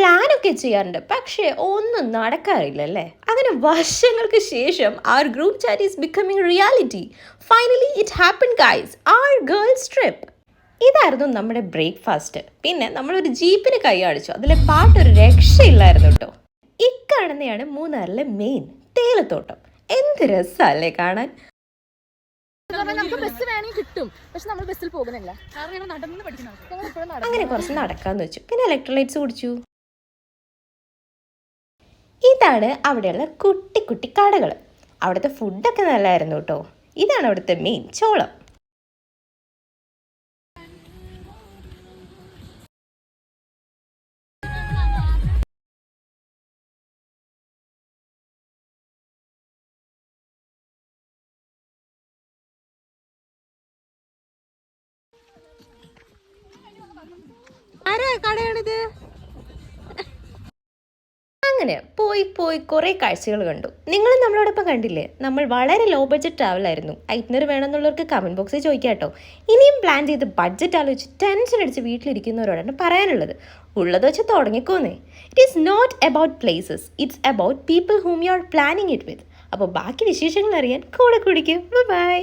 പ്ലാനൊക്കെ ചെയ്യാറുണ്ട്, പക്ഷേ ഒന്നും നടക്കാറില്ല അല്ലേ? അങ്ങനെ വർഷങ്ങൾക്ക് ശേഷം our group chat is becoming reality. Finally it happened guys, our girls trip. ഇതായിരുന്നു നമ്മുടെ ബ്രേക്ക്ഫാസ്റ്റ്. പിന്നെ നമ്മളൊരു ജീപ്പിന് കൈ കാണിച്ചു, അതിലെ പാട്ടൊരു രക്ഷയില്ലായിരുന്നു കേട്ടോ. ഇക്കാണുന്നതാണ് മൂന്നാറിലെ മെയിൻ തേയിലത്തോട്ടം. എന്ത് രസമല്ലേ കാണാൻ. നമുക്ക് ബസ് വേണമെങ്കിൽ കിട്ടും, പക്ഷെ നമ്മൾ ബസ്സിൽ പോകുന്നില്ല. അങ്ങനെ കുറച്ച് നടക്കാന്ന് വെച്ചു, പിന്നെ ഇലക്ട്രോലൈറ്റ്സ് കുടിച്ചു. ഇതാണ് അവിടെയുള്ള കുട്ടി കുട്ടി കടകൾ. അവിടുത്തെ ഫുഡൊക്കെ നല്ലതായിരുന്നു കേട്ടോ. ഇതാണ് അവിടുത്തെ മെയിൻ ചോളം. ആരാ കടയാണിത്? അങ്ങനെ പോയി പോയി കുറേ കാഴ്ചകൾ കണ്ടു. നിങ്ങൾ നമ്മളോടൊപ്പം കണ്ടില്ലേ? നമ്മൾ വളരെ ലോ ബഡ്ജറ്റ് ട്രാവൽ ആയിരുന്നു. ഐറ്റ്നർ വേണമെന്നുള്ളവർക്ക് കമൻറ്റ് ബോക്സിൽ ചോദിക്കാം കേട്ടോ. ഇനിയും പ്ലാൻ ചെയ്ത് ബഡ്ജറ്റ് ആലോചിച്ച് ടെൻഷൻ അടിച്ച് വീട്ടിലിരിക്കുന്നവരോടാണ് പറയാനുള്ളത്. ഉള്ളത് വെച്ച് തുടങ്ങിക്കോന്നേ. It is not about places, it's about people whom you are planning it with. അപ്പോൾ ബാക്കി വിശേഷങ്ങൾ അറിയാൻ കൂടെ കുടിക്കും. ബൈ.